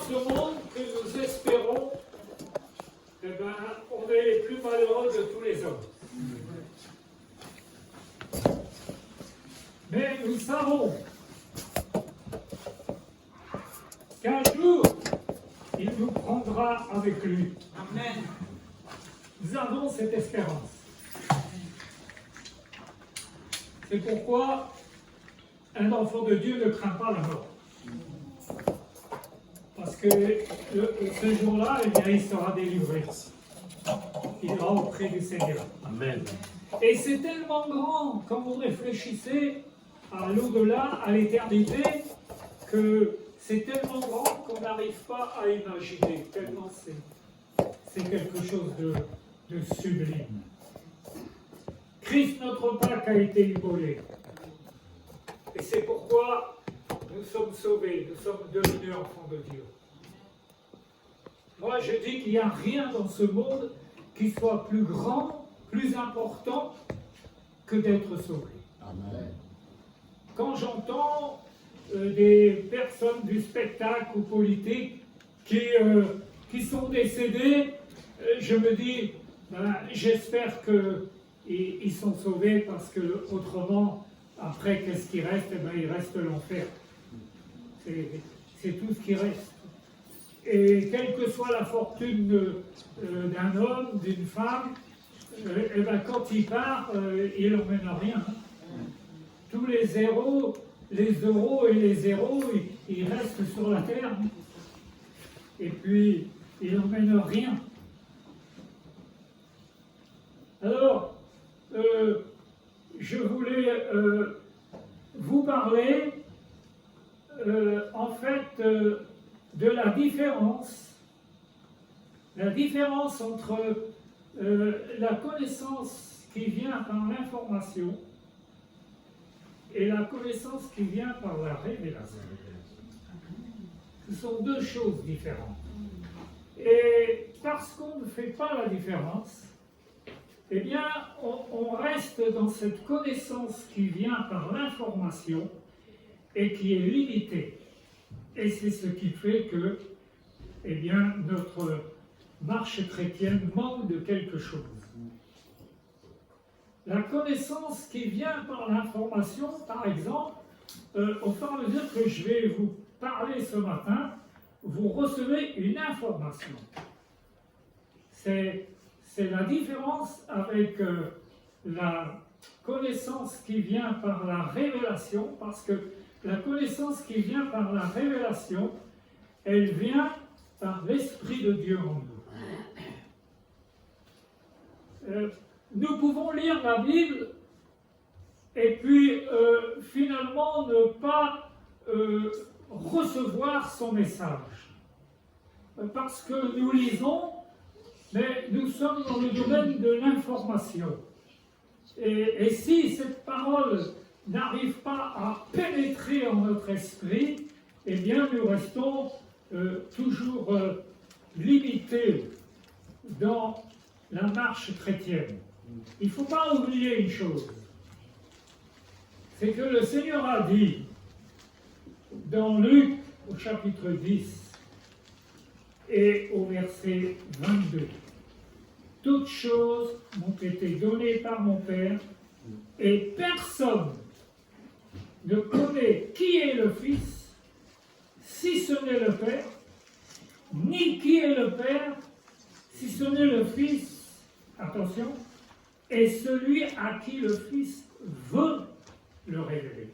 ce monde que nous espérons, eh ben, on est les plus malheureux de tous les hommes. Mais nous savons qu'un jour, il nous prendra avec lui. Amen. Nous avons cette espérance. C'est pourquoi un enfant de Dieu ne craint pas la mort. Parce que ce jour-là, eh bien, il sera délivré. Il ira auprès du Seigneur. Amen. Et c'est tellement grand quand vous réfléchissez à l'au-delà, à l'éternité, que c'est tellement grand qu'on n'arrive pas à imaginer, tellement c'est quelque chose de sublime. Christ, notre Pâque, a été immolé. Et c'est pourquoi nous sommes sauvés, nous sommes devenus enfants de Dieu. Moi, je dis qu'il n'y a rien dans ce monde qui soit plus grand, plus important que d'être sauvé. Amen. Quand j'entends des personnes du spectacle ou politique qui sont décédées, je me dis, ben, j'espère qu'ils sont sauvés parce que autrement, après, qu'est-ce qui reste? Eh ben, il reste l'enfer. C'est tout ce qui reste. Et quelle que soit la fortune d'un homme, d'une femme, eh ben, quand il part, il n'emmène rien. Tous les euros et les zéros, ils restent sur la terre. Et puis, ils n'emmènent rien. Alors, je voulais vous parler, en fait, de la différence entre la connaissance qui vient par l'information et la connaissance qui vient par la révélation. Ce sont deux choses différentes. Et parce qu'on ne fait pas la différence, eh bien, on reste dans cette connaissance qui vient par l'information et qui est limitée. Et c'est ce qui fait que, eh bien, notre marche chrétienne manque de quelque chose. La connaissance qui vient par l'information, par exemple, au fur et à mesure que je vais vous parler ce matin, vous recevez une information. C'est la différence avec la connaissance qui vient par la révélation, parce que la connaissance qui vient par la révélation, elle vient par l'Esprit de Dieu en nous. Nous pouvons lire la Bible et puis finalement ne pas recevoir son message. Parce que nous lisons, mais nous sommes dans le domaine de l'information. Et si cette parole n'arrive pas à pénétrer en notre esprit, eh bien nous restons toujours limités dans la marche chrétienne. Il ne faut pas oublier une chose, c'est que le Seigneur a dit dans Luc au chapitre 10 et au verset 22, « Toutes choses m'ont été données par mon Père, et personne ne connaît qui est le Fils, si ce n'est le Père, ni qui est le Père, si ce n'est le Fils, attention, et celui à qui le Fils veut le révéler. »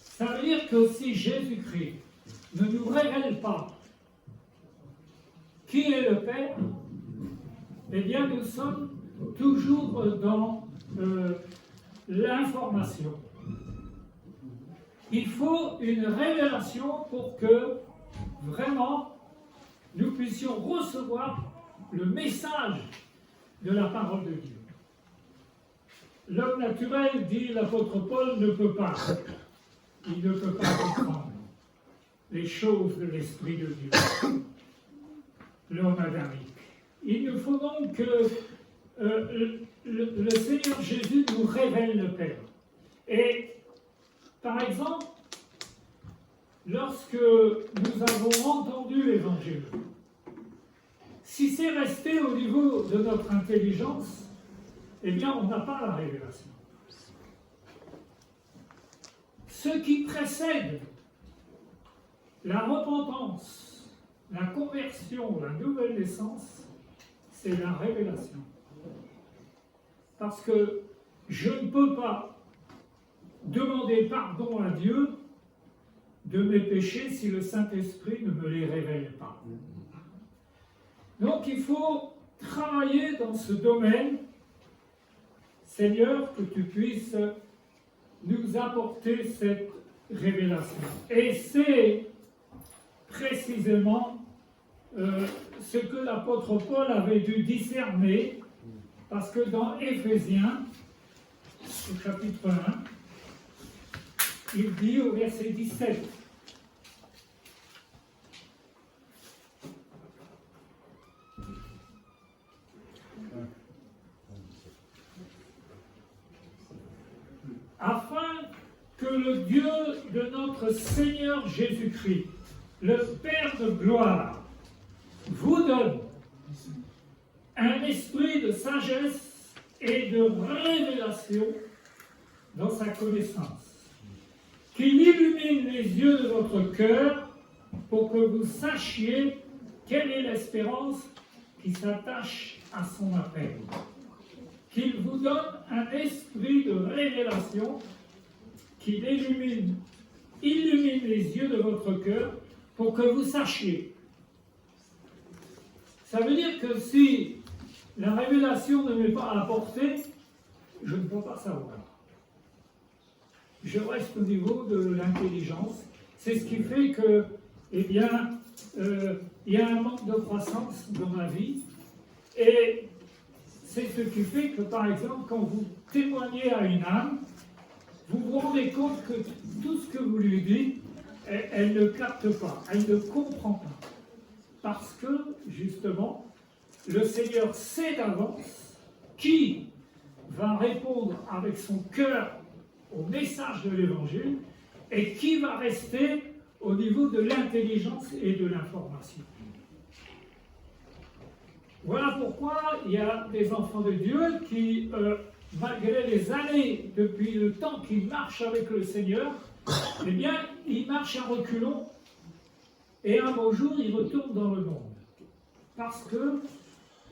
Ça veut dire que si Jésus-Christ ne nous révèle pas qui est le Père, eh bien nous sommes toujours dans l'information. Il faut une révélation pour que vraiment nous puissions recevoir le message de la parole de Dieu. L'homme naturel, dit l'apôtre Paul, ne peut pas. Il ne peut pas comprendre les choses de l'Esprit de Dieu. L'homme adamique. Il nous faut donc que le Seigneur Jésus nous révèle le Père. Et, par exemple, lorsque nous avons entendu l'Évangile, si c'est resté au niveau de notre intelligence, eh bien, on n'a pas la révélation. Ce qui précède la repentance, la conversion, la nouvelle naissance, c'est la révélation. Parce que je ne peux pas demander pardon à Dieu de mes péchés si le Saint-Esprit ne me les révèle pas. Donc il faut travailler dans ce domaine. Seigneur, que tu puisses nous apporter cette révélation. Et c'est précisément ce que l'apôtre Paul avait dû discerner, parce que dans Éphésiens, au chapitre 1, il dit au verset 17, afin que le Dieu de notre Seigneur Jésus-Christ, le Père de gloire, vous donne un esprit de sagesse et de révélation dans sa connaissance, qu'il illumine les yeux de votre cœur pour que vous sachiez quelle est l'espérance qui s'attache à son appel. Qu'il vous donne un esprit de révélation, qu'il illumine les yeux de votre cœur pour que vous sachiez. Ça veut dire que si la révélation ne m'est pas apportée, je ne peux pas savoir. Je reste au niveau de l'intelligence. C'est ce qui fait que, eh bien, il y a un manque de croissance dans ma vie. Et c'est ce qui fait que, par exemple, quand vous témoignez à une âme, vous vous rendez compte que tout ce que vous lui dites, elle ne capte pas, elle ne comprend pas. Parce que, justement, le Seigneur sait d'avance qui va répondre avec son cœur au message de l'Évangile et qui va rester au niveau de l'intelligence et de l'information. Voilà pourquoi il y a des enfants de Dieu qui, malgré les années, depuis le temps qu'ils marchent avec le Seigneur, eh bien, ils marchent à reculons et un beau jour, ils retournent dans le monde. Parce que,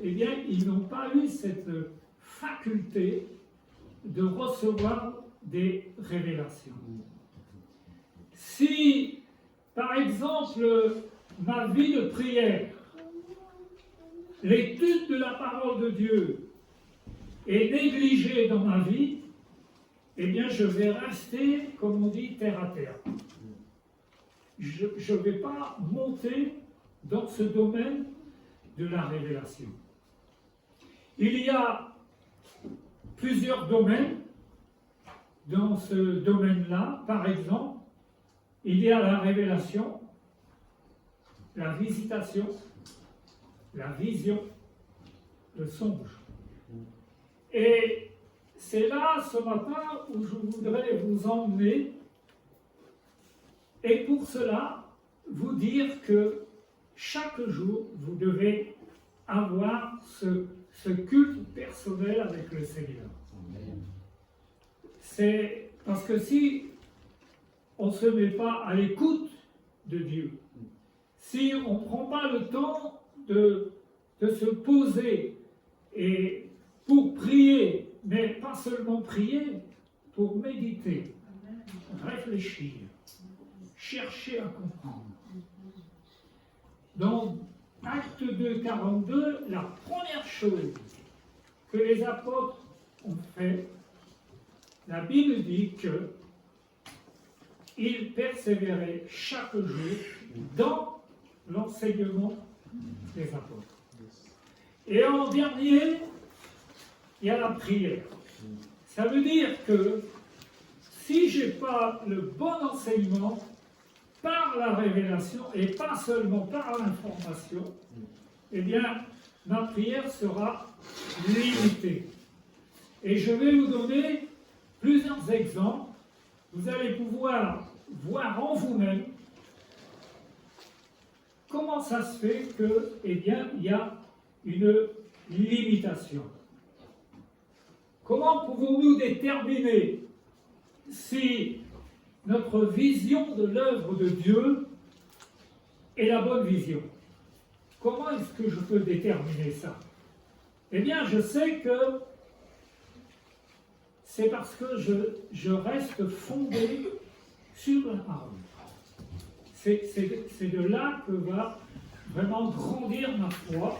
eh bien, ils n'ont pas eu cette faculté de recevoir des révélations. Si, par exemple, ma vie de prière, l'étude de la parole de Dieu est négligée dans ma vie, eh bien, je vais rester, comme on dit, terre à terre. Je ne vais pas monter dans ce domaine de la révélation. Il y a plusieurs domaines dans ce domaine-là. Par exemple, il y a la révélation, la visitation, la vision, le songe. Et c'est là, ce matin, où je voudrais vous emmener, et pour cela, vous dire que chaque jour, vous devez avoir ce culte personnel avec le Seigneur. C'est parce que si on ne se met pas à l'écoute de Dieu, si on ne prend pas le temps de se poser et pour prier, mais pas seulement prier, pour méditer, réfléchir, chercher à comprendre. Dans Acte 2, 42, la première chose que les apôtres ont fait, la Bible dit qu'ils persévéraient chaque jour dans l'enseignement des apôtres. Et en dernier, il y a la prière. Ça veut dire que si je n'ai pas le bon enseignement par la révélation et pas seulement par l'information, eh bien, ma prière sera limitée. Et je vais vous donner plusieurs exemples. Vous allez pouvoir voir en vous-même comment ça se fait que, eh bien, il y a une limitation? Comment pouvons-nous déterminer si notre vision de l'œuvre de Dieu est la bonne vision? Comment est-ce que je peux déterminer ça? Eh bien, je sais que c'est parce que je reste fondé sur la parole. C'est de là que va vraiment grandir ma foi.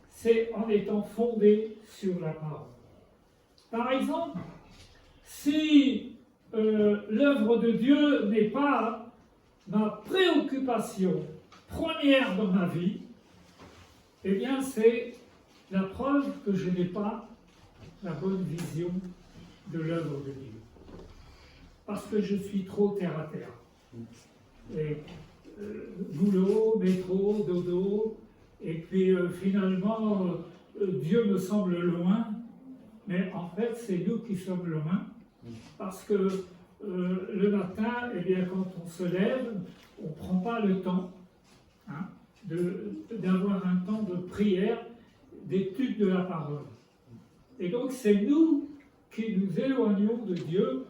C'est en étant fondé sur la parole. Par exemple, si l'œuvre de Dieu n'est pas ma préoccupation première dans ma vie, eh bien c'est la preuve que je n'ai pas la bonne vision de l'œuvre de Dieu. Parce que je suis trop terre à terre. Et, boulot, métro, dodo, et puis finalement Dieu me semble loin, mais en fait c'est nous qui sommes loin, parce que le matin, eh bien, quand on se lève, on ne prend pas le temps d'avoir un temps de prière, d'étude de la parole. Et donc c'est nous qui nous éloignons de Dieu,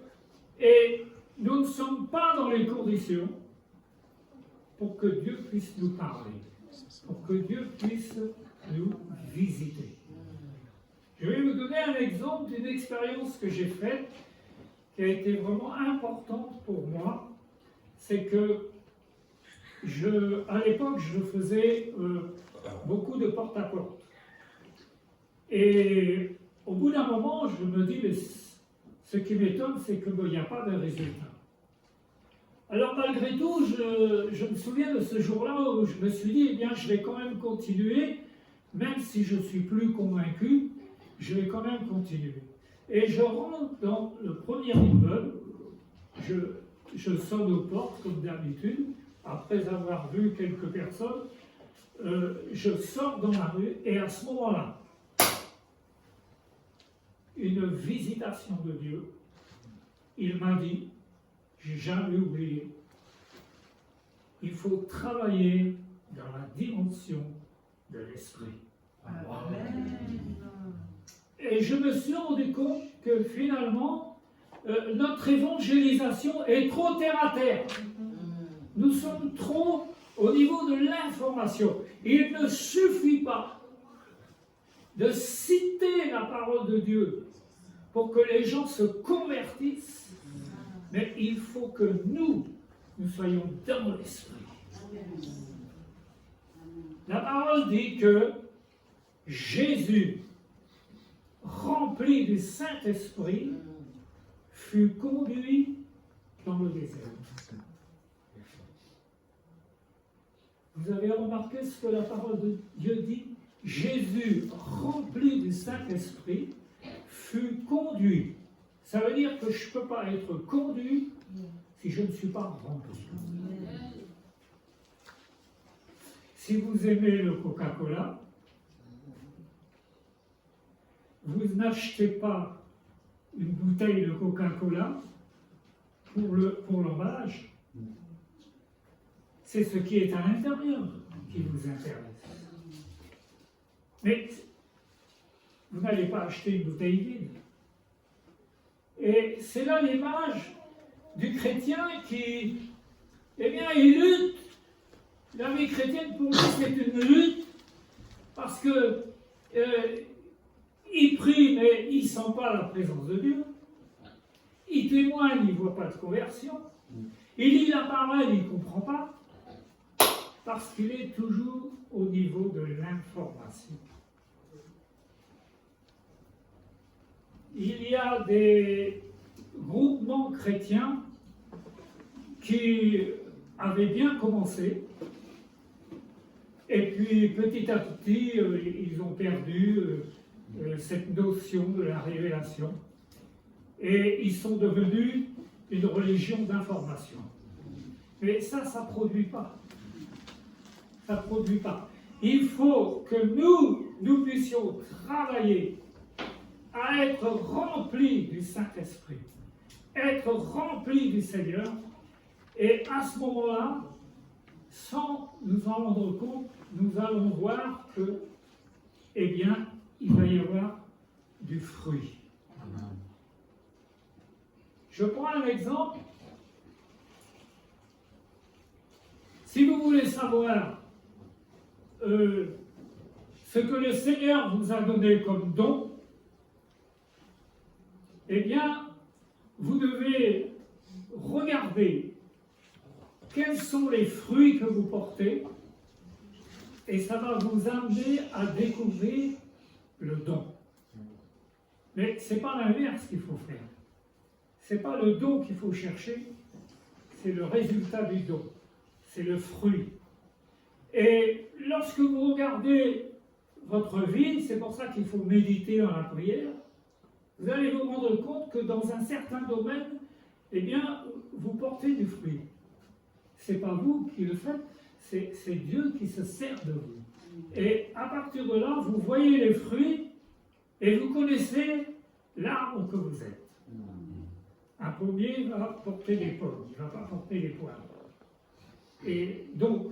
et nous ne sommes pas dans les conditions pour que Dieu puisse nous parler, pour que Dieu puisse nous visiter. Je vais vous donner un exemple d'une expérience que j'ai faite, qui a été vraiment importante pour moi. C'est que à l'époque, je faisais beaucoup de porte-à-porte. Et au bout d'un moment, je me dis, mais ce qui m'étonne, c'est qu'il n'y a pas de résultat. Alors malgré tout, je me souviens de ce jour-là où je me suis dit, eh bien, je vais quand même continuer, même si je ne suis plus convaincu, je vais quand même continuer. Et je rentre dans le premier immeuble, je sonne aux portes comme d'habitude, après avoir vu quelques personnes, je sors dans la rue, et à ce moment-là, une visitation de Dieu, il m'a dit, j'ai jamais oublié, il faut travailler dans la dimension de l'esprit. Et je me suis rendu compte que finalement, notre évangélisation est trop terre à terre. Nous sommes trop au niveau de l'information. Il ne suffit pas de citer la parole de Dieu pour que les gens se convertissent, mais il faut que nous soyons dans l'esprit. La parole dit que Jésus, rempli du Saint-Esprit, fut conduit dans le désert. Vous avez remarqué ce que la parole de Dieu dit? Jésus, rempli du Saint-Esprit, fut conduit. Ça veut dire que je ne peux pas être conduit si je ne suis pas rempli. Si vous aimez le Coca-Cola, vous n'achetez pas une bouteille de Coca-Cola pour l'emballage. C'est ce qui est à l'intérieur qui vous intéresse. Mais vous n'allez pas acheter une bouteille vide. Et c'est là l'image du chrétien qui, eh bien, il lutte. La vie chrétienne, pour lui, c'est une lutte, parce que il prie, mais il ne sent pas la présence de Dieu. Il témoigne, il ne voit pas de conversion. Il lit la parole, il ne comprend pas, parce qu'il est toujours au niveau de l'information. Il y a des groupements chrétiens qui avaient bien commencé, et puis petit à petit, ils ont perdu cette notion de la révélation, et ils sont devenus une religion d'information. Mais ça ne produit pas. Ça ne produit pas. Il faut que nous puissions travailler à être remplis du Saint-Esprit, être remplis du Seigneur, et à ce moment-là, sans nous en rendre compte, nous allons voir que, eh bien, il va y avoir du fruit. Je prends un exemple. Si vous voulez savoir ce que le Seigneur vous a donné comme don, eh bien, vous devez regarder quels sont les fruits que vous portez, et ça va vous amener à découvrir le don. Mais ce n'est pas l'inverse qu'il faut faire. Ce n'est pas le don qu'il faut chercher, c'est le résultat du don, c'est le fruit. Et lorsque vous regardez votre vie, c'est pour ça qu'il faut méditer dans la prière, vous allez vous rendre compte que dans un certain domaine, eh bien, vous portez du fruit. Ce n'est pas vous qui le faites, c'est Dieu qui se sert de vous. Et à partir de là, vous voyez les fruits et vous connaissez l'arbre que vous êtes. Un pommier va porter des pommes, il ne va pas porter des poires. Et donc,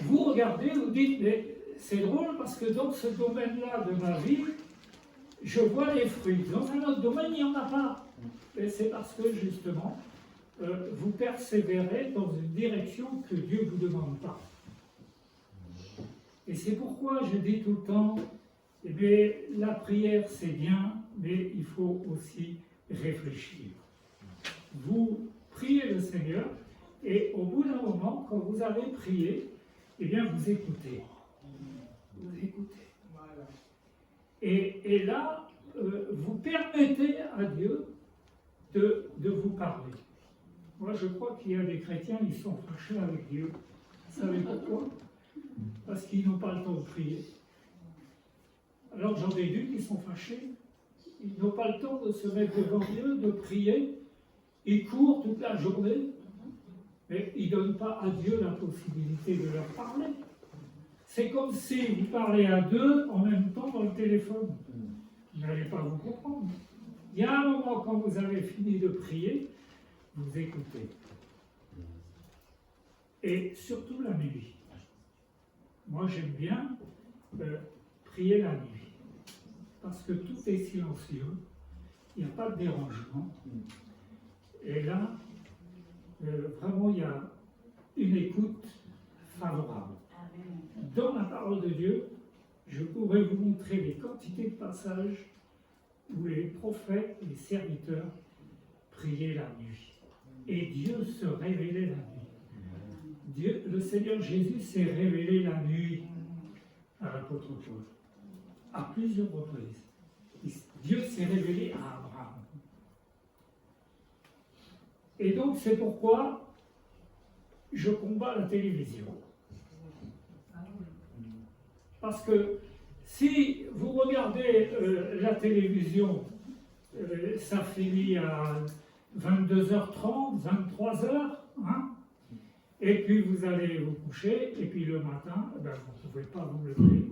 vous regardez, vous dites, mais c'est drôle parce que dans ce domaine-là de ma vie, je vois les fruits. Dans un autre domaine, il n'y en a pas. Et c'est parce que, justement, vous persévérez dans une direction que Dieu ne vous demande pas. Et c'est pourquoi je dis tout le temps, eh bien, la prière c'est bien, mais il faut aussi réfléchir. Vous priez le Seigneur, et au bout d'un moment, quand vous avez prié, eh bien vous écoutez. Vous écoutez. Et là, vous permettez à Dieu de vous parler. Moi, je crois qu'il y a des chrétiens qui sont fâchés avec Dieu. Vous savez pourquoi? Parce qu'ils n'ont pas le temps de prier. Alors j'en déduis qu'ils sont fâchés. Ils n'ont pas le temps de se mettre devant Dieu, de prier. Ils courent toute la journée, mais ils ne donnent pas à Dieu la possibilité de leur parler. C'est comme si vous parlez à deux en même temps dans le téléphone. Vous n'allez pas vous comprendre. Il y a un moment, quand vous avez fini de prier, vous écoutez. Et surtout la nuit. Moi, j'aime bien prier la nuit. Parce que tout est silencieux, il n'y a pas de dérangement. Et là, vraiment, il y a une écoute favorable. Dans la parole de Dieu, je pourrais vous montrer les quantités de passages où les prophètes, les serviteurs priaient la nuit. Et Dieu se révélait la nuit. Dieu, le Seigneur Jésus s'est révélé la nuit à l'apôtre Paul, à plusieurs reprises. Dieu s'est révélé à Abraham. Et donc c'est pourquoi je combats la télévision. Parce que si vous regardez la télévision, ça finit à 22h30, 23h, hein, et puis vous allez vous coucher, et puis le matin, ben, vous ne pouvez pas vous lever.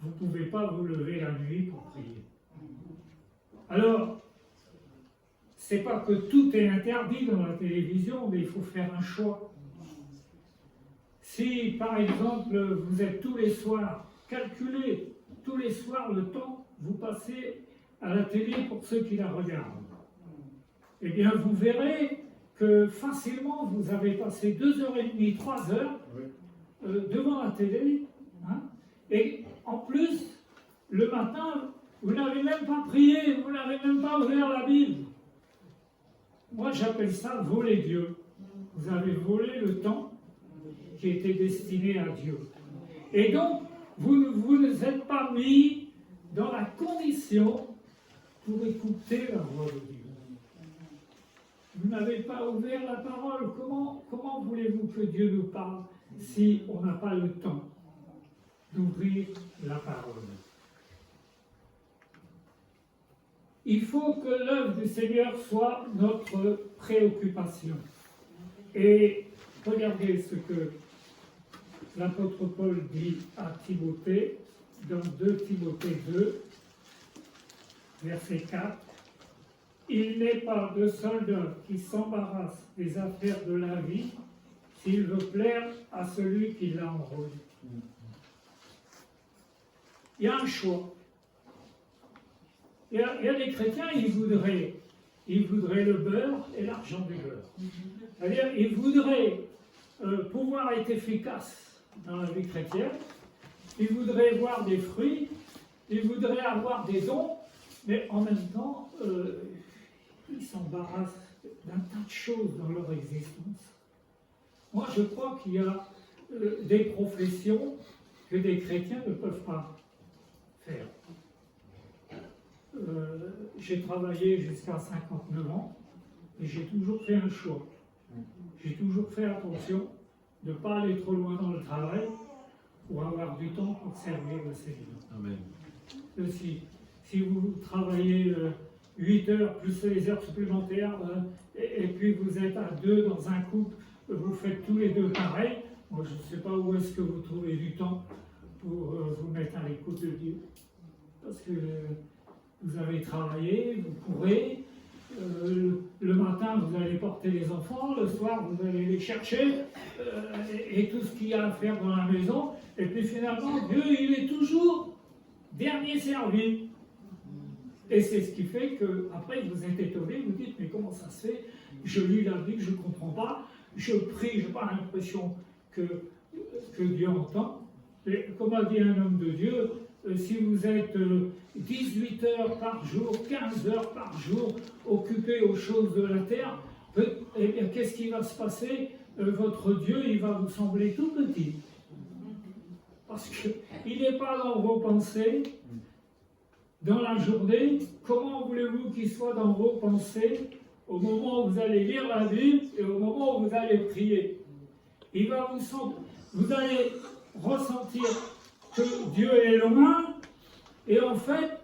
Vous ne pouvez pas vous lever la nuit pour prier. Alors, c'est pas que tout est interdit dans la télévision, mais il faut faire un choix. Si, par exemple, vous êtes tous les soirs, calculez tous les soirs le temps que vous passez à la télé pour ceux qui la regardent, eh bien, vous verrez que facilement, vous avez passé 2h30, 3 heures devant la télé, hein, et en plus, le matin, vous n'avez même pas prié, vous n'avez même pas ouvert la Bible. Moi, j'appelle ça voler Dieu. Vous avez volé le temps qui était destiné à Dieu. Et donc, vous ne êtes pas mis dans la condition pour écouter la voix de Dieu. Vous n'avez pas ouvert la parole. Comment voulez-vous que Dieu nous parle si on n'a pas le temps d'ouvrir la parole? Il faut que l'œuvre du Seigneur soit notre préoccupation. Et regardez ce que l'apôtre Paul dit à Timothée, dans 2 Timothée 2, verset 4. « Il n'est pas de soldat qui s'embarrasse des affaires de la vie, s'il veut plaire à celui qui l'a enrôlé. Il y a un choix. Il y a des chrétiens, ils voudraient le beurre et l'argent du beurre. C'est-à-dire, ils voudraient pouvoir être efficaces dans la vie chrétienne, ils voudraient voir des fruits, ils voudraient avoir des dons, mais en même temps, ils s'embarrassent d'un tas de choses dans leur existence. Moi, je crois qu'il y a des professions que des chrétiens ne peuvent pas faire. J'ai travaillé jusqu'à 59 ans et j'ai toujours fait un choix. J'ai toujours fait attention de ne pas aller trop loin dans le travail pour avoir du temps pour servir le Seigneur. Amen. Si vous travaillez 8 heures plus les heures supplémentaires et puis vous êtes à 2 dans un couple, vous faites tous les deux pareil, moi je ne sais pas où est-ce que vous trouvez du temps pour vous mettre à l'écoute de Dieu. Parce que vous avez travaillé, vous courez, le matin vous allez porter les enfants, le soir vous allez les chercher, et tout ce qu'il y a à faire dans la maison, et puis finalement Dieu il est toujours dernier servi. Et c'est ce qui fait qu'après vous êtes étonné, vous dites mais comment ça se fait? Je lis la Bible, je ne comprends pas, je prie, je n'ai pas l'impression que Dieu entend. Et comme a dit un homme de Dieu, si vous êtes 18 heures par jour, 15 heures par jour, occupé aux choses de la terre, eh bien, qu'est-ce qui va se passer? Votre Dieu, il va vous sembler tout petit. Parce qu'il n'est pas dans vos pensées, dans la journée. Comment voulez-vous qu'il soit dans vos pensées au moment où vous allez lire la Bible et au moment où vous allez prier? Il va vous allez ressentir que Dieu est loin, et en fait,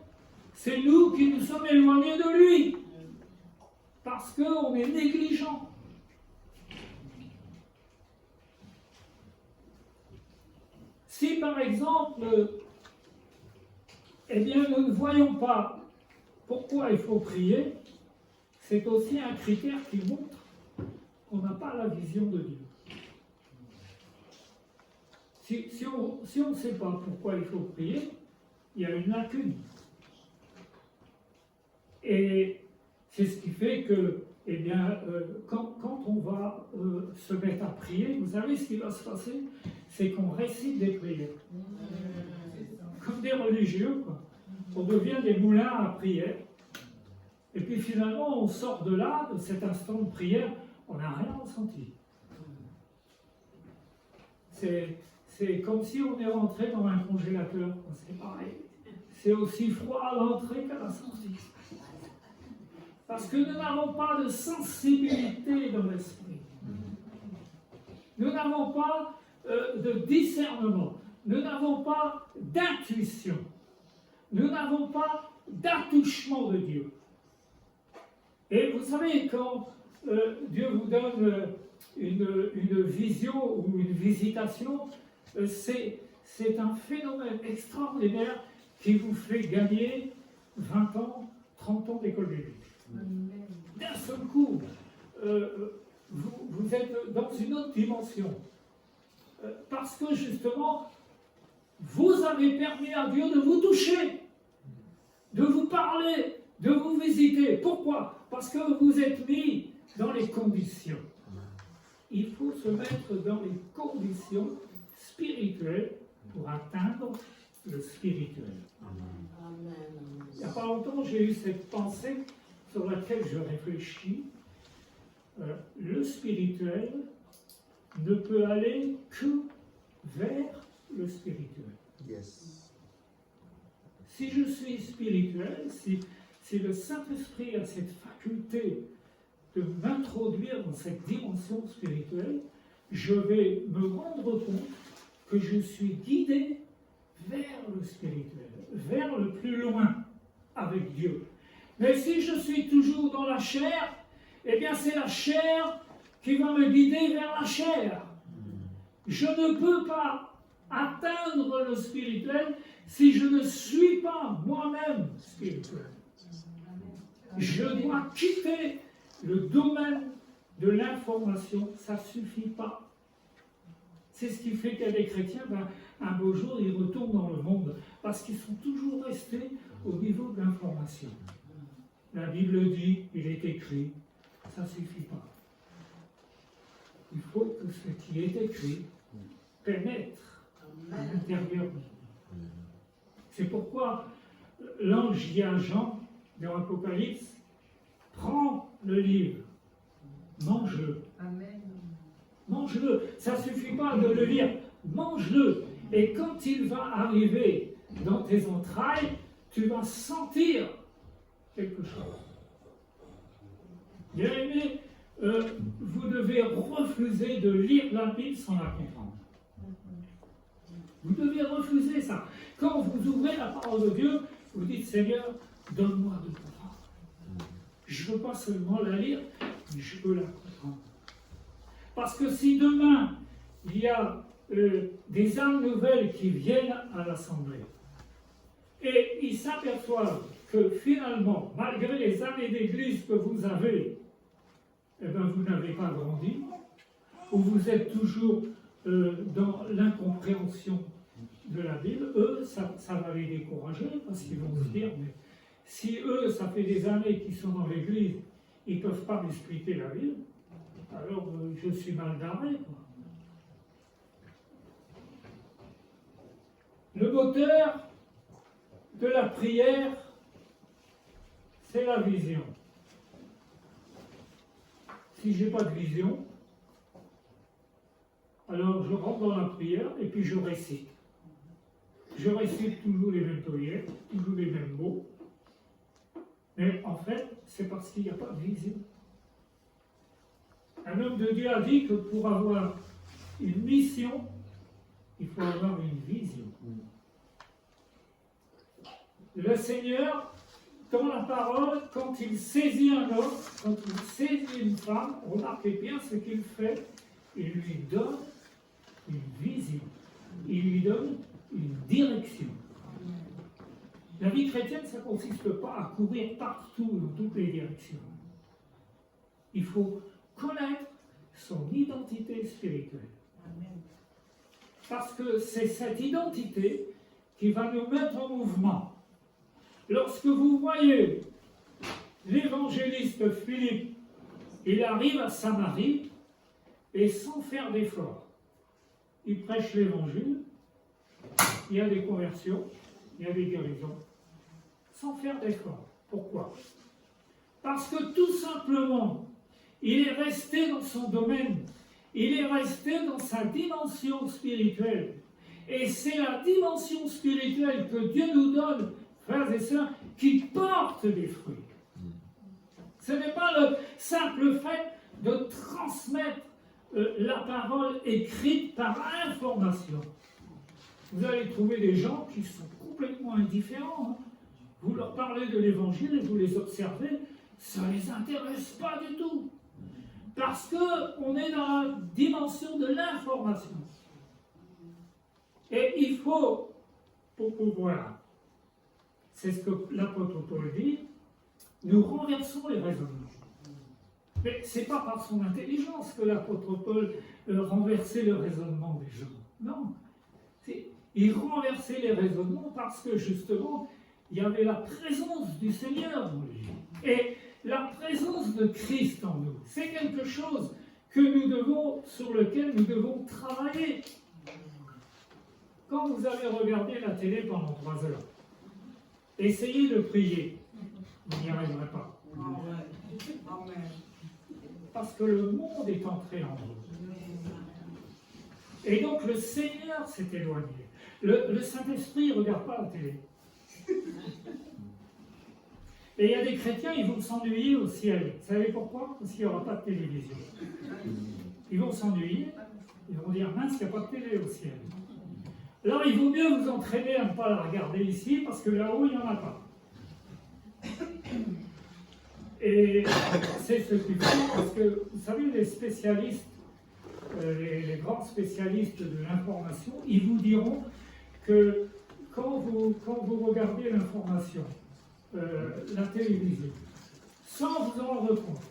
c'est nous qui nous sommes éloignés de lui, parce qu'on est négligent. Si par exemple, eh bien, nous ne voyons pas pourquoi il faut prier, c'est aussi un critère qui montre qu'on n'a pas la vision de Dieu. Si on ne sait pas pourquoi il faut prier, il y a une lacune. Et c'est ce qui fait que, eh bien, quand on va se mettre à prier, vous savez ce qui va se passer? C'est qu'on récite des prières. Comme des religieux, quoi. On devient des moulins à prière. Et puis finalement, on sort de là, de cet instant de prière, on n'a rien ressenti. C'est comme si on est rentré dans un congélateur, c'est pareil. C'est aussi froid à l'entrée qu'à la sortie. Parce que nous n'avons pas de sensibilité dans l'esprit. Nous n'avons pas de discernement. Nous n'avons pas d'intuition. Nous n'avons pas d'attouchement de Dieu. Et vous savez, quand Dieu vous donne une vision ou une visitation, c'est un phénomène extraordinaire qui vous fait gagner 20 ans, 30 ans d'école biblique. D'un seul coup, vous êtes dans une autre dimension. Parce que justement, vous avez permis à Dieu de vous toucher, de vous parler, de vous visiter. Pourquoi? Parce que vous êtes mis dans les conditions. Il faut se mettre dans les conditions spirituelles pour atteindre le spirituel. Amen. Il n'y a pas longtemps, j'ai eu cette pensée sur laquelle je réfléchis. Le spirituel ne peut aller que vers le spirituel. Yes. Si je suis spirituel, si le Saint-Esprit a cette faculté de m'introduire dans cette dimension spirituelle, je vais me rendre compte que je suis guidé vers le spirituel, vers le plus loin avec Dieu. Mais si je suis toujours dans la chair, eh bien c'est la chair qui va me guider vers la chair. Je ne peux pas atteindre le spirituel si je ne suis pas moi-même spirituel. Je dois quitter le domaine de l'information. Ça ne suffit pas C'est ce qui fait qu'il y a des chrétiens, un beau jour, ils retournent dans le monde, parce qu'ils sont toujours restés au niveau de l'information. La Bible dit, il est écrit, ça ne suffit pas. Il faut que ce qui est écrit pénètre à l'intérieur de nous. C'est pourquoi l'ange dit à Jean, dans l'Apocalypse, prends le livre, mange-le. Amen. Mange-le. Ça ne suffit pas de le lire, mange-le. Et quand il va arriver dans tes entrailles, tu vas sentir quelque chose. Bien aimé, vous devez refuser de lire la Bible sans la comprendre. Vous devez refuser ça. Quand vous ouvrez la parole de Dieu, vous dites, Seigneur, donne-moi de comprendre. Je ne veux pas seulement la lire, mais je veux la comprendre. Parce que si demain, il y a des âmes nouvelles qui viennent à l'Assemblée, et ils s'aperçoivent que finalement, malgré les années d'église que vous avez, eh bien, vous n'avez pas grandi, ou vous êtes toujours dans l'incompréhension de la Bible, eux, ça va les décourager, parce qu'ils vont se dire, mais si eux, ça fait des années qu'ils sont dans l'église, ils ne peuvent pas m'expliquer la Bible, alors je suis mal barré, quoi. Le moteur de la prière, c'est la vision. Si je n'ai pas de vision, alors je rentre dans la prière et puis je récite. Je récite toujours les mêmes prières, toujours les mêmes mots. Mais en fait, c'est parce qu'il n'y a pas de vision. Un homme de Dieu a dit que pour avoir une mission, il faut avoir une vision. Le Seigneur, dans la parole, quand il saisit un homme, quand il saisit une femme, remarquez bien ce qu'il fait, il lui donne une vision, il lui donne une direction. La vie chrétienne, ça ne consiste pas à courir partout, dans toutes les directions. Il faut connaître son identité spirituelle. Parce que c'est cette identité qui va nous mettre en mouvement. Lorsque vous voyez l'évangéliste Philippe, il arrive à Samarie et sans faire d'effort, il prêche l'évangile, il y a des conversions, il y a des guérisons, sans faire d'effort. Pourquoi? Parce que tout simplement, il est resté dans son domaine, il est resté dans sa dimension spirituelle. Et c'est la dimension spirituelle que Dieu nous donne, frères et sœurs, qui porte des fruits. Ce n'est pas le simple fait de transmettre la parole écrite par information. Vous allez trouver des gens qui sont complètement indifférents. Vous leur parlez de l'évangile et vous les observez, ça ne les intéresse pas du tout. Parce qu'on est dans la dimension de l'information. Et il faut, pour pouvoir, c'est ce que l'apôtre Paul dit, nous renversons les raisonnements. Mais ce n'est pas par son intelligence que l'apôtre Paul renversait le raisonnement des gens. Non. Il renversait les raisonnements parce que justement, il y avait la présence du Seigneur en lui. Et la présence de Christ en nous, c'est quelque chose que sur lequel nous devons travailler. Quand vous avez regardé la télé pendant 3 heures, essayez de prier, vous n'y arriverez pas. Parce que le monde est entré en vous. Et donc le Seigneur s'est éloigné. Le Saint-Esprit ne regarde pas la télé. Et il y a des chrétiens, ils vont s'ennuyer au ciel. Vous savez pourquoi? Parce qu'il n'y aura pas de télévision. Ils vont s'ennuyer, ils vont dire, mince, il n'y a pas de télé au ciel. Alors il vaut mieux vous entraîner à ne pas la regarder ici, parce que là-haut, il n'y en a pas. Et c'est ce qu'il faut, parce que, vous savez, les spécialistes, les grands spécialistes de l'information, ils vous diront que quand vous regardez l'information, la télévision, sans vous en rendre compte,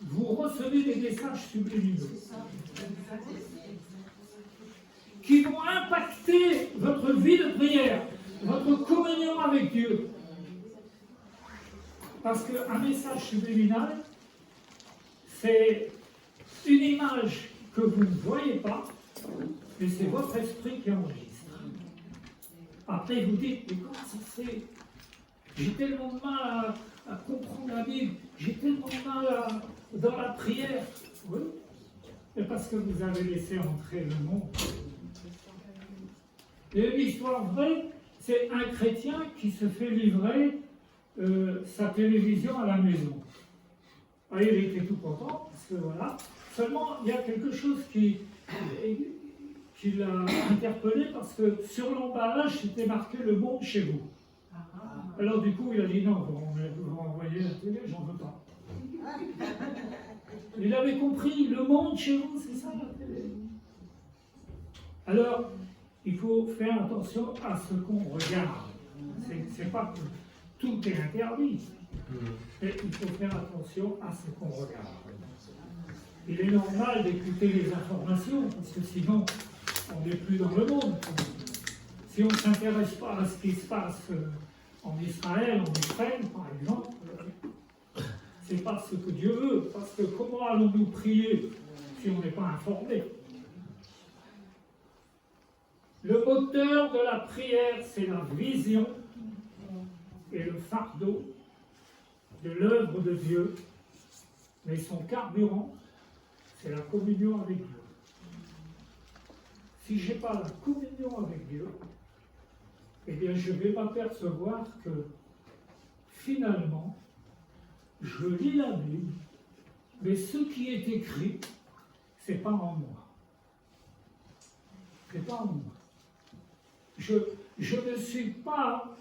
vous recevez des messages subliminaux. votre communion avec Dieu. Parce qu'un message subliminal, c'est une image que vous ne voyez pas, mais c'est votre esprit qui enregistre. Après, vous dites, mais comment ça se fait? J'ai tellement de mal à comprendre la Bible, j'ai tellement de mal dans la prière. Oui, mais parce que vous avez laissé entrer le monde. Et une histoire vraie, c'est un chrétien qui se fait livrer sa télévision à la maison. Ah, il était tout content, parce que voilà. Seulement, il y a quelque chose qui l'a interpellé, parce que sur l'emballage, c'était marqué « Le monde chez vous ». Alors du coup, il a dit « Non, vous renvoyez la télé, j'en veux pas ». Il avait compris, le monde chez vous, c'est ça la télé. Alors, il faut faire attention à ce qu'on regarde. C'est pas que tout est interdit, mais il faut faire attention à ce qu'on regarde. Il est normal d'écouter les informations, parce que sinon, on n'est plus dans le monde. Si on ne s'intéresse pas à ce qui se passe en Israël, en Ukraine, par exemple, c'est pas ce que Dieu veut, parce que comment allons-nous prier si on n'est pas informé? Le moteur de la prière, c'est la vision et le fardeau de l'œuvre de Dieu, mais son carburant, c'est la communion avec Dieu. Si je n'ai pas la communion avec Dieu, eh bien je vais m'apercevoir que finalement, je lis la Bible, mais ce qui est écrit, c'est pas en moi. C'est pas en moi. Je ne suis pas,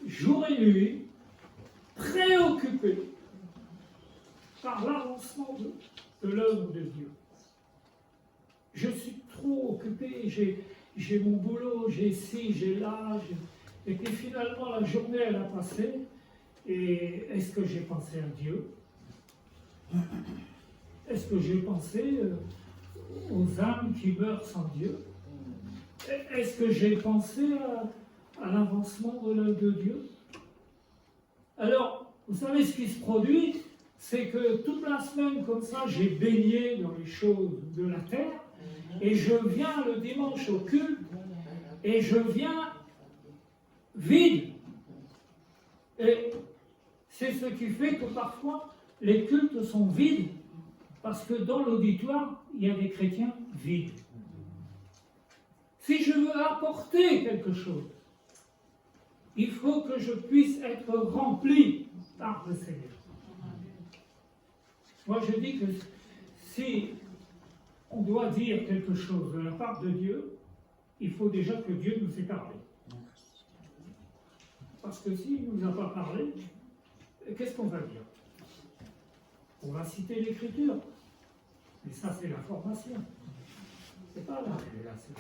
jour et nuit, préoccupé par l'avancement de l'œuvre de Dieu. Je suis trop occupé, j'ai mon boulot, j'ai ci, j'ai là, et puis finalement la journée elle a passé, et est-ce que j'ai pensé à Dieu? Est-ce que j'ai pensé aux âmes qui meurent sans Dieu? Est-ce que j'ai pensé à l'avancement de l'œuvre de Dieu? Alors, vous savez ce qui se produit, c'est que toute la semaine comme ça, j'ai baigné dans les choses de la terre, et je viens le dimanche au culte, et je viens vide. Et c'est ce qui fait que parfois, les cultes sont vides, parce que dans l'auditoire, il y a des chrétiens vides. Si je veux apporter quelque chose, il faut que je puisse être rempli par le Seigneur. Moi, je dis que si on doit dire quelque chose de la part de Dieu, il faut déjà que Dieu nous ait parlé. Parce que s'il ne nous a pas parlé, qu'est-ce qu'on va dire? On va citer l'Écriture. Mais ça, c'est la formation. Ce n'est pas la révélation.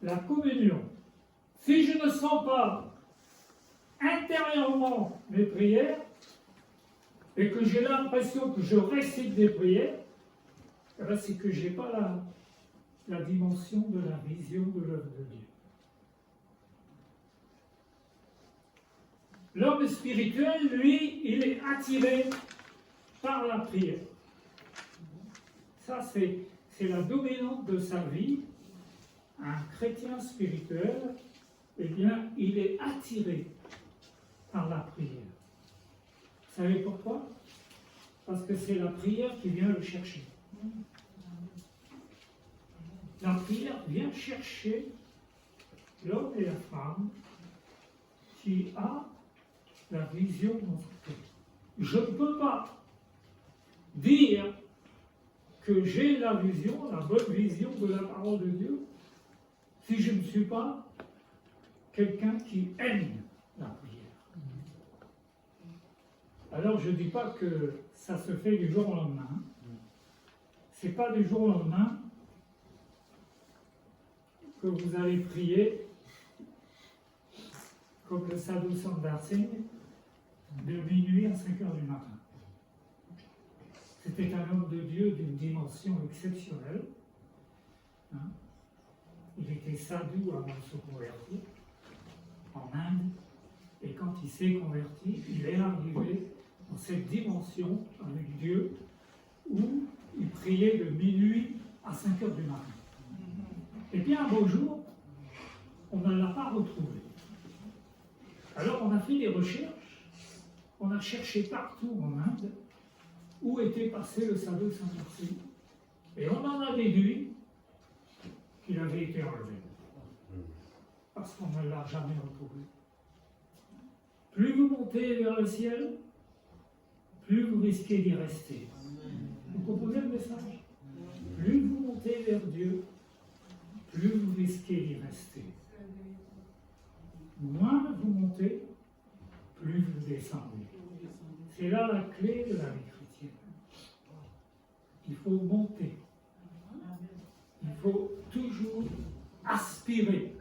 La communion. Si je ne sens pas intérieurement mes prières, et que j'ai l'impression que je récite des prières, c'est que je n'ai pas la dimension de la vision de l'œuvre de Dieu. L'homme spirituel, lui, il est attiré par la prière. Ça, c'est la dominante de sa vie. Un chrétien spirituel, eh bien, il est attiré par la prière. Vous savez pourquoi? Parce que c'est la prière qui vient le chercher. La prière vient chercher l'homme et la femme qui a la vision dans son cœur. Je ne peux pas dire que j'ai la vision, la bonne vision de la parole de Dieu, si je ne suis pas quelqu'un qui aime la prière. Alors je ne dis pas que ça se fait du jour au lendemain. Ce n'est pas du jour au lendemain que vous allez prier comme le Sadhu Sandarsing de minuit à 5 heures du matin. C'était un homme de Dieu d'une dimension exceptionnelle. Il était sadhu avant de se convertir en Inde. Et quand il s'est converti, il est arrivé dans cette dimension avec Dieu où il priait de minuit à 5 heures du matin. Et bien un beau jour, on ne l'a pas retrouvé. Alors on a fait des recherches, on a cherché partout en Inde où était passé le sadhu Sannyasi. Et on en a déduit qu'il avait été enlevé. Parce qu'on ne l'a jamais retrouvé. Plus vous montez vers le ciel, plus vous risquez d'y rester. Vous comprenez le message? Plus vous montez vers Dieu, plus vous risquez d'y rester. Moins vous montez, plus vous descendez. C'est là la clé de la vie chrétienne. Il faut monter. Il faut toujours aspirer.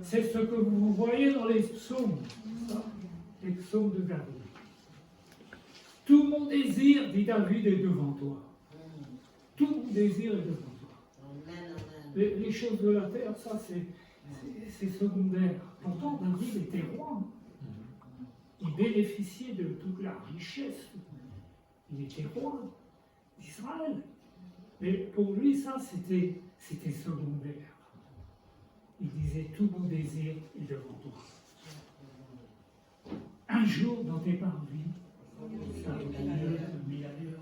C'est ce que vous voyez dans les psaumes, les psaumes de David. Tout mon désir, dit David, est devant toi. Tout mon désir est devant toi. Les choses de la terre, ça c'est secondaire. Pourtant, David était roi. Il bénéficiait de toute la richesse. Il était roi d'Israël. Mais pour lui, ça, c'était secondaire. Il disait, tout mon désir est devant toi. Un jour dans tes parvis, ça vaut mieux que 1000 ailleurs.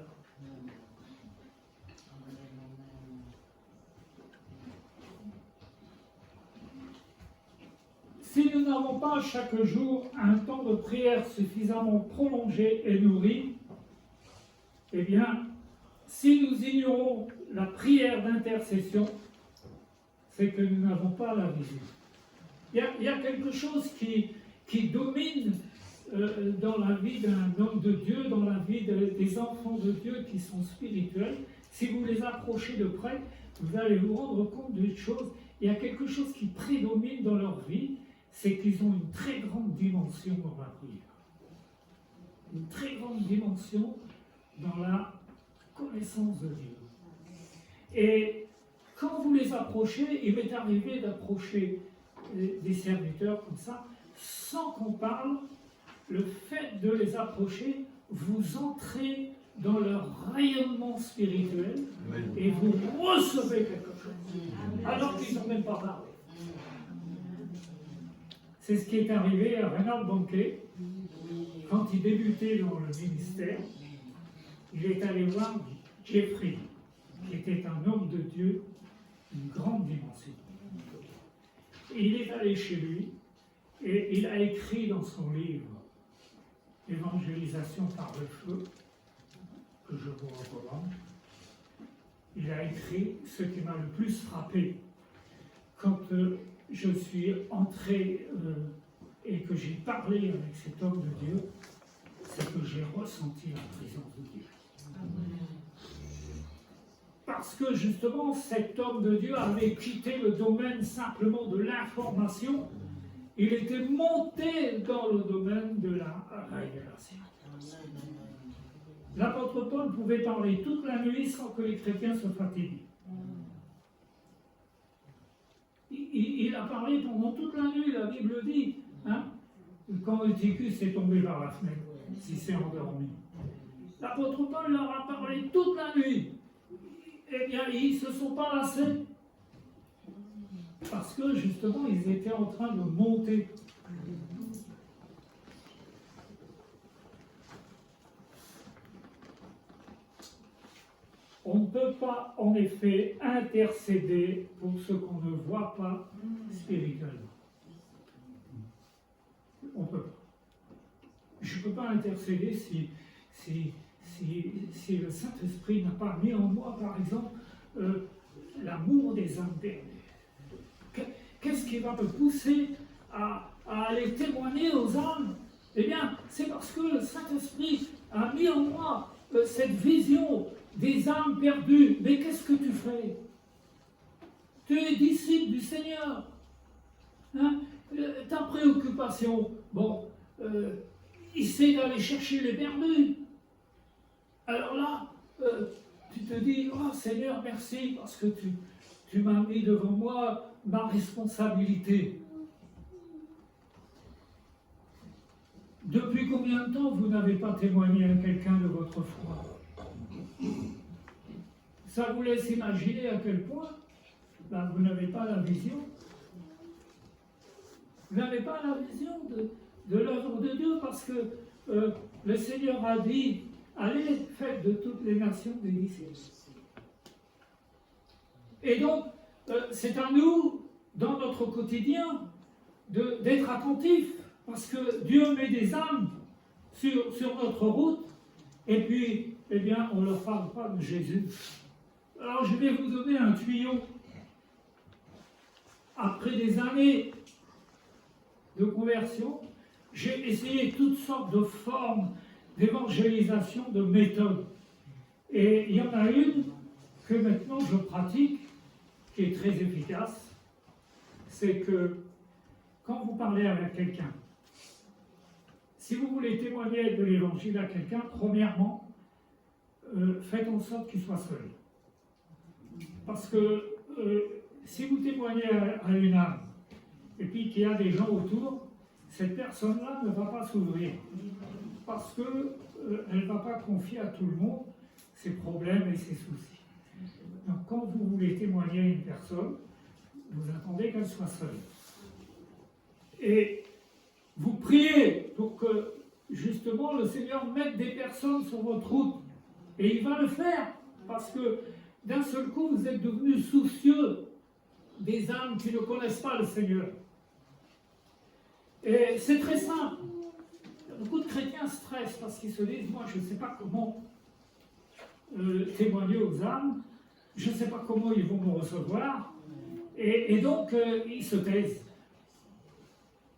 Si nous n'avons pas chaque jour un temps de prière suffisamment prolongé et nourri, eh bien, si nous ignorons la prière d'intercession, c'est que nous n'avons pas la vision. Il y a quelque chose qui domine dans la vie d'un homme de Dieu, dans la vie des enfants de Dieu qui sont spirituels. Si vous les approchez de près, vous allez vous rendre compte d'une chose. Il y a quelque chose qui prédomine dans leur vie, c'est qu'ils ont une très grande dimension dans la prière. Une très grande dimension dans la connaissance de Dieu. Et quand vous les approchez, il m'est arrivé d'approcher des serviteurs comme ça, sans qu'on parle, le fait de les approcher, vous entrez dans leur rayonnement spirituel et vous recevez quelque chose, alors qu'ils n'ont même pas parlé. C'est ce qui est arrivé à Reinhard Bonnke, quand il débutait dans le ministère. Il est allé voir Jeffrey, qui était un homme de Dieu, une grande dimension. Et il est allé chez lui, et il a écrit dans son livre « Évangélisation par le feu », que je vous recommande, il a écrit ce qui m'a le plus frappé quand je suis entré et que j'ai parlé avec cet homme de Dieu, c'est que j'ai ressenti la présence de Dieu. Parce que justement, cet homme de Dieu avait quitté le domaine simplement de l'information, il était monté dans le domaine de la révélation. L'apôtre Paul pouvait parler toute la nuit sans que les chrétiens se fatiguent. Il a parlé pendant toute la nuit, la Bible dit, hein, quand Eutychus est tombé par la fenêtre, s'il s'est endormi. L'apôtre Paul leur a parlé toute la nuit. Eh bien, ils ne se sont pas lassés. Parce que, justement, ils étaient en train de monter. On ne peut pas, en effet, intercéder pour ce qu'on ne voit pas spirituellement. On ne peut pas. Je ne peux pas intercéder si le Saint-Esprit n'a pas mis en moi, par exemple, l'amour des âmes perdues. Qu'est-ce qui va me pousser à aller témoigner aux âmes? Eh bien, c'est parce que le Saint-Esprit a mis en moi cette vision des âmes perdues. Mais qu'est-ce que tu fais? Tu es disciple du Seigneur. Hein? Ta préoccupation, bon, c'est d'aller chercher les perdus. Alors là, tu te dis, oh Seigneur, merci, parce que tu m'as mis devant moi ma responsabilité. Depuis combien de temps vous n'avez pas témoigné à quelqu'un de votre foi? Ça vous laisse imaginer à quel point là, vous n'avez pas la vision. Vous n'avez pas la vision de l'œuvre de Dieu parce que le Seigneur a dit, allez, faites de toutes les nations des disciples. Et donc, c'est à nous, dans notre quotidien, d'être attentifs, parce que Dieu met des âmes sur notre route, et puis, eh bien, on ne leur parle pas de Jésus. Alors, je vais vous donner un tuyau. Après des années de conversion, j'ai essayé toutes sortes de formes d'évangélisation, de méthodes. Et il y en a une que maintenant je pratique, qui est très efficace, c'est que quand vous parlez avec quelqu'un, si vous voulez témoigner de l'évangile à quelqu'un, premièrement, faites en sorte qu'il soit seul. Parce que si vous témoignez à une âme, et puis qu'il y a des gens autour, cette personne-là ne va pas s'ouvrir. Parce qu'elle ne va pas confier à tout le monde ses problèmes et ses soucis. Donc quand vous voulez témoigner à une personne, vous attendez qu'elle soit seule. Et vous priez pour que justement le Seigneur mette des personnes sur votre route. Et il va le faire, parce que d'un seul coup, vous êtes devenus soucieux des âmes qui ne connaissent pas le Seigneur. Et c'est très simple. Beaucoup de chrétiens stressent parce qu'ils se disent, moi je ne sais pas comment témoigner aux âmes, je ne sais pas comment ils vont me recevoir, et donc ils se taisent.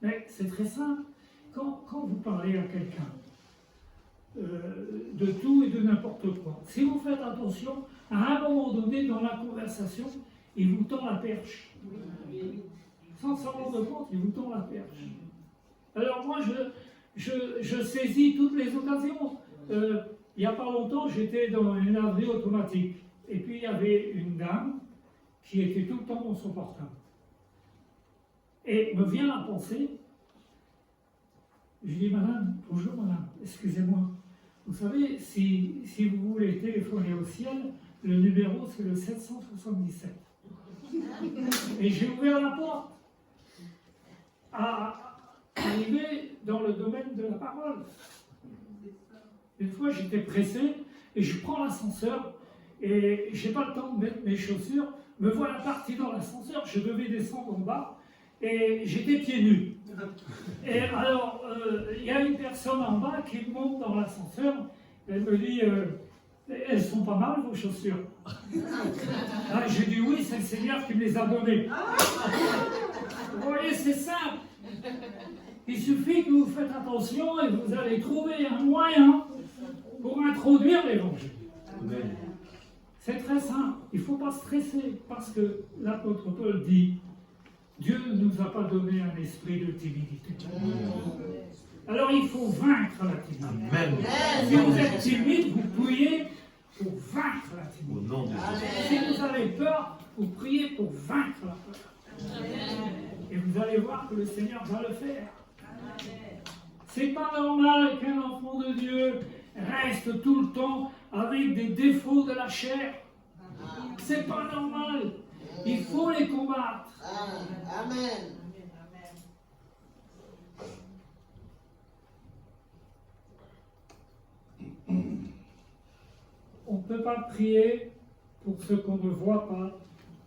Mais c'est très simple. Quand vous parlez à quelqu'un de tout et de n'importe quoi, si vous faites attention, à un moment donné dans la conversation, il vous tend la perche. Sans s'en rendre compte, il vous tend la perche. Alors moi, je saisis toutes les occasions. Il n'y a pas longtemps, j'étais dans une laverie automatique. Et puis il y avait une dame qui était tout le temps dans son portable. Et me vient la pensée, je dis, madame, bonjour madame, excusez-moi. Vous savez, si vous voulez téléphoner au ciel, le numéro c'est le 777. Et j'ai ouvert la porte à arriver dans le domaine de la parole. Une fois, j'étais pressé et je prends l'ascenseur et j'ai pas le temps de mettre mes chaussures. Me voilà parti dans l'ascenseur, je devais descendre en bas et j'étais pieds nus. Et alors, il y a une personne en bas qui monte dans l'ascenseur, elle me dit elles sont pas mal vos chaussures. Ah, j'ai dit oui, c'est le Seigneur qui me les a données. Vous voyez, c'est simple. Il suffit que vous faites attention et vous allez trouver un moyen pour introduire l'évangile. C'est très simple. Il ne faut pas stresser parce que l'apôtre Paul dit Dieu ne nous a pas donné un esprit de timidité. Alors il faut vaincre la timidité. Amen. Si vous êtes timide, vous priez pour vaincre la timidité. Si vous avez peur, vous priez pour vaincre la peur. Et vous allez voir que le Seigneur va le faire. C'est pas normal qu'un enfant de Dieu reste tout le temps avec des défauts de la chair. C'est pas normal. Il faut les combattre. Amen. On ne peut pas prier pour ce qu'on ne voit pas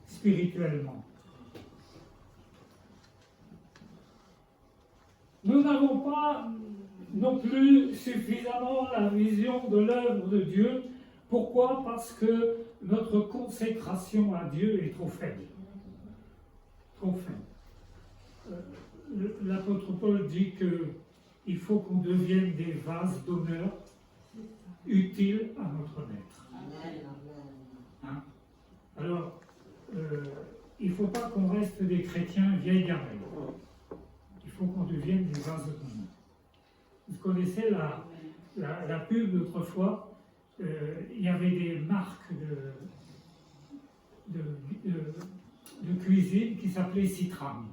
spirituellement. Nous n'avons pas non plus suffisamment la vision de l'œuvre de Dieu. Pourquoi? Parce que notre consécration à Dieu est trop faible. Trop faible. L'apôtre Paul dit qu'il faut qu'on devienne des vases d'honneur utiles à notre maître. Hein? Alors, il ne faut pas qu'on reste des chrétiens vieilles gamelles. Il faut qu'on devienne des vases d'honneur. Vous connaissez la pub d'autrefois, il y avait des marques qui s'appelait Citram.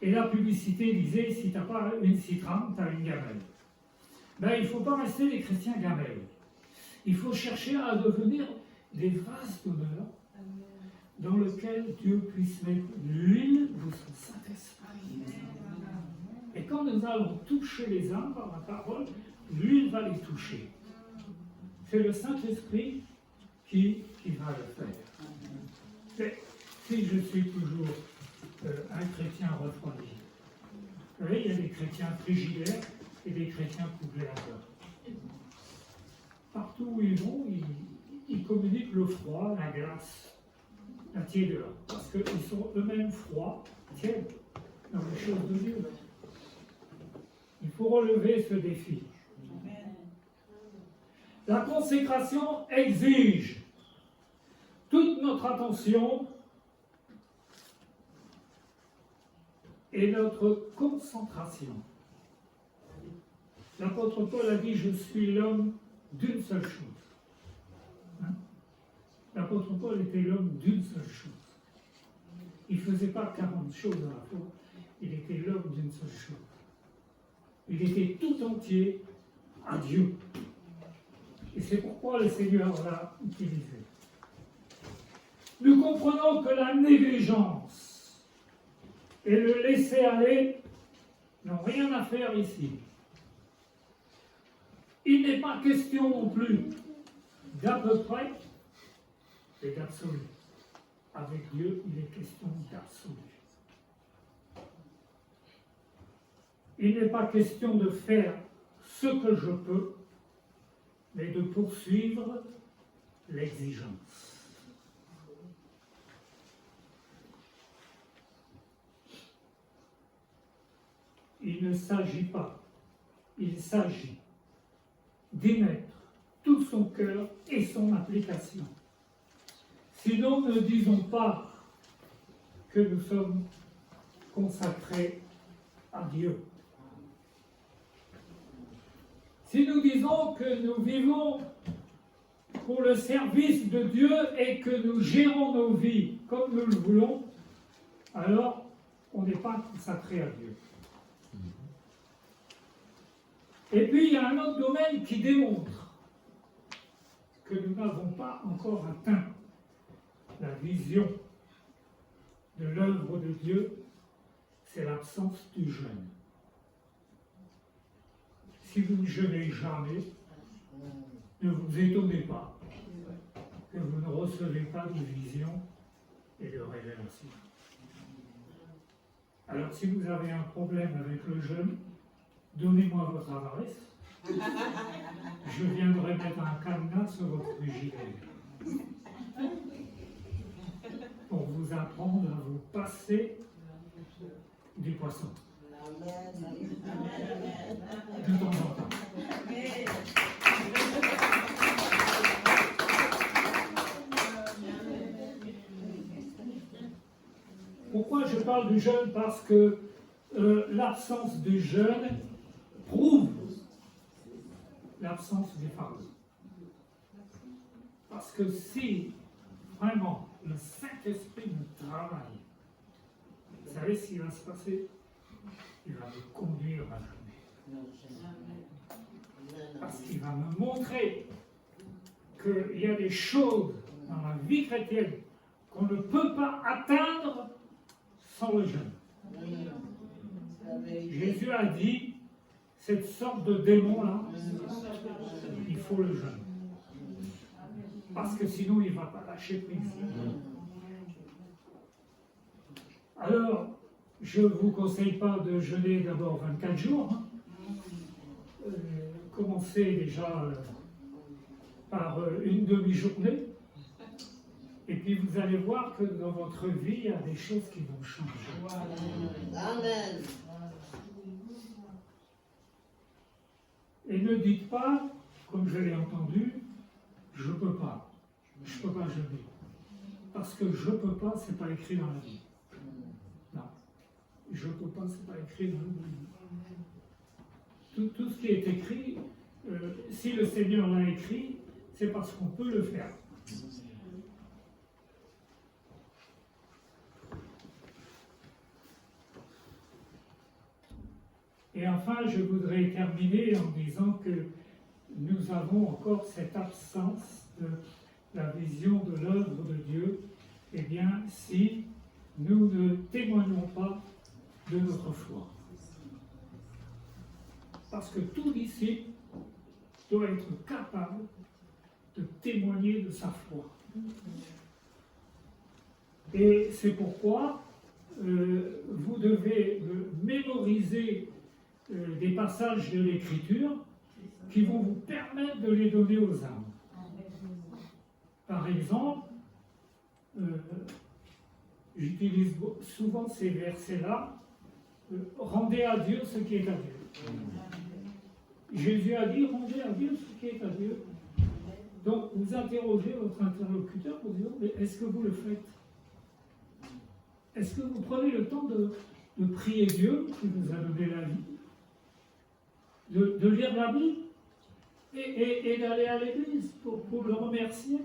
Et la publicité disait, si tu n'as pas une Citram, tu as une gamelle. Ben, il ne faut pas rester des chrétiens gamelles. Il faut chercher à devenir des vases d'honneur dans lesquels Dieu puisse mettre l'huile de son Saint-Esprit. Et quand nous allons toucher les âmes par la parole, l'huile va les toucher. C'est le Saint-Esprit qui va le faire. Mais si je suis toujours un chrétien refroidi, vous voyez, il y a des chrétiens frigidaires et des chrétiens couplés à l'heure. Partout où ils vont, ils communiquent le froid, la glace, la tiédeur, parce qu'ils sont eux-mêmes froids, tièdes, dans les choses de Dieu. Il faut relever ce défi. La consécration exige toute notre attention et notre concentration. L'apôtre Paul a dit « Je suis l'homme d'une seule chose ». L'apôtre Paul était l'homme d'une seule chose. Il ne faisait pas 40 choses à la fois, il était l'homme d'une seule chose. Il était tout entier à Dieu. Et c'est pourquoi le Seigneur l'a utilisé. Nous comprenons que la négligence et le laisser-aller n'ont rien à faire ici. Il n'est pas question non plus d'à peu près et d'absolu. Avec Dieu, il est question d'absolu. Il n'est pas question de faire ce que je peux, mais de poursuivre l'exigence. Il ne s'agit pas, il s'agit d'y mettre tout son cœur et son application. Sinon, ne disons pas que nous sommes consacrés à Dieu. Si nous disons que nous vivons pour le service de Dieu et que nous gérons nos vies comme nous le voulons, alors on n'est pas consacré à Dieu. Et puis il y a un autre domaine qui démontre que nous n'avons pas encore atteint la vision de l'œuvre de Dieu, c'est l'absence du jeûne. Si vous ne jeûnez jamais, ne vous étonnez pas que vous ne recevez pas de vision et de révélation. Alors si vous avez un problème avec le jeûne, donnez-moi votre adresse. Je viendrai mettre un cadenas sur votre frigidaire pour vous apprendre à vous passer du poisson. De temps en temps. Pourquoi je parle du jeûne? Parce que l'absence du jeûne prouve l'absence du fardeau. Parce que si vraiment le Saint-Esprit nous travaille, vous savez ce qui va se passer? Il va me conduire à jeûner. Parce qu'il va me montrer qu'il y a des choses dans la vie chrétienne qu'on ne peut pas atteindre sans le jeûne. Jésus a dit, cette sorte de démon-là, il faut le jeûne. Parce que sinon, il ne va pas lâcher prise. Alors, je ne vous conseille pas de jeûner d'abord 24 jours. Commencez déjà par une demi-journée. Et puis vous allez voir que dans votre vie, il y a des choses qui vont changer. Amen. Et ne dites pas, comme je l'ai entendu, je ne peux pas. Je ne peux pas jeûner. Parce que je ne peux pas, ce n'est pas écrit dans la Bible. Non. Je ne peux pas, ce n'est pas écrit dans la Bible. Tout ce qui est écrit, si le Seigneur l'a écrit, c'est parce qu'on peut le faire. Et enfin, je voudrais terminer en disant que nous avons encore cette absence de la vision de l'œuvre de Dieu. Eh bien, si nous ne témoignons pas de notre foi. Parce que tout disciple doit être capable de témoigner de sa foi. Et c'est pourquoi vous devez mémoriser des passages de l'Écriture qui vont vous permettre de les donner aux âmes. Par exemple, j'utilise souvent ces versets-là, rendez à Dieu ce qui est à Dieu. Jésus a dit, rendez à Dieu ce qui est à Dieu. Donc, vous interrogez votre interlocuteur pour dire, mais est-ce que vous le faites? Est-ce que vous prenez le temps de prier Dieu, qui vous a donné la vie, de lire la Bible et d'aller à l'église pour le remercier?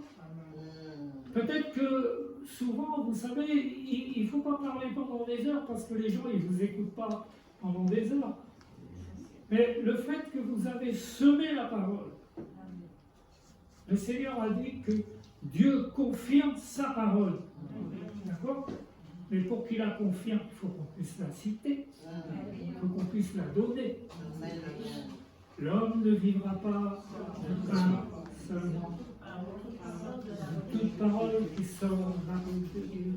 Peut-être que souvent, vous savez, il ne faut pas parler pendant des heures parce que les gens ne vous écoutent pas pendant des heures. Mais le fait que vous avez semé la parole, le Seigneur a dit que Dieu confirme sa parole. D'accord? Mais pour qu'il la confirme, il faut qu'on puisse la citer, il faut qu'on puisse la donner. L'homme ne vivra pas de pain seulement, de toute parole qui sort de la bouche de Dieu.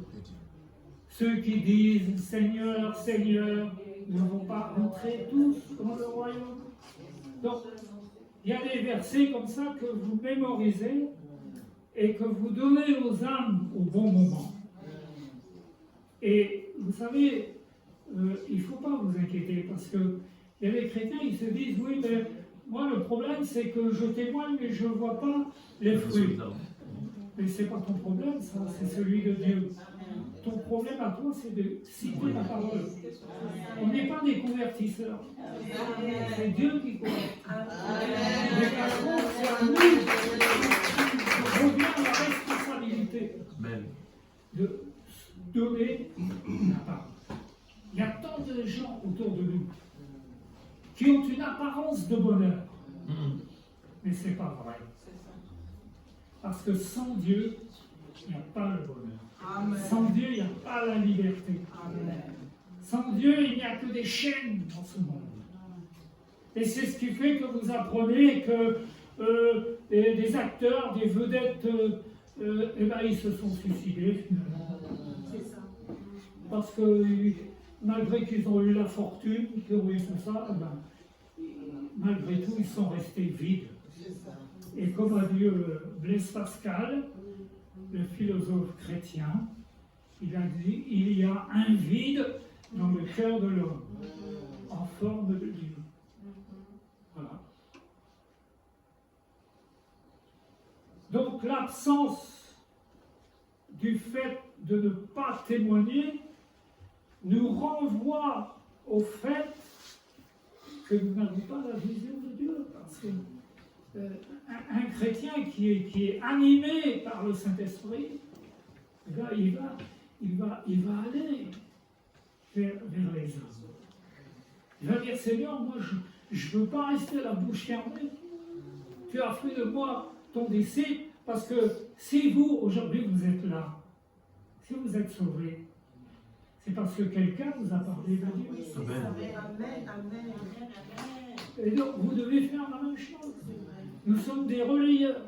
Ceux qui disent Seigneur, Seigneur, ne vont pas rentrer tous dans le royaume. Donc, il y a des versets comme ça que vous mémorisez et que vous donnez aux âmes au bon moment. Et vous savez, il ne faut pas vous inquiéter parce que il y a des chrétiens, ils se disent, oui, mais moi le problème c'est que je témoigne mais je ne vois pas les fruits. Mais ce n'est pas ton problème, ça, c'est celui de Dieu. Ton problème à toi, c'est de citer la parole. On n'est pas des convertisseurs. C'est Dieu qui convertit. Mais par contre, c'est à nous de revient la responsabilité de donner la parole. Il y a tant de gens autour de nous qui ont une apparence de bonheur. Mais ce n'est pas vrai. Parce que sans Dieu, il n'y a pas le bonheur. Amen. Sans Dieu, il n'y a pas la liberté. Amen. Sans Dieu, il n'y a que des chaînes dans ce monde. Et c'est ce qui fait que vous apprenez que des acteurs, des vedettes, eh ben, ils se sont suicidés finalement. C'est ça. Parce que malgré qu'ils ont eu la fortune, qu'ils ont eu tout ça, eh ben, malgré tout, ils sont restés vides. Et comme a dit Blaise Pascal, le philosophe chrétien, il a dit, il y a un vide dans le cœur de l'homme, en forme de Dieu. Voilà. Donc l'absence du fait de ne pas témoigner nous renvoie au fait que nous n'avons pas la vision de Dieu. Parce que un chrétien qui est animé par le Saint-Esprit, il va aller vers les âmes. Il va dire, Seigneur, moi je ne veux pas rester la bouche fermée. Tu as fait de moi ton disciple, parce que si vous, aujourd'hui, vous êtes là, si vous êtes sauvés, c'est parce que quelqu'un vous a parlé de Dieu. Amen. Et donc, vous devez faire la même chose. Nous sommes des relayeurs.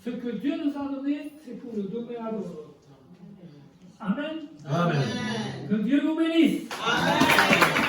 Ce que Dieu nous a donné, c'est pour le donner à l'autre. Amen. Amen. Que Dieu nous bénisse. Amen.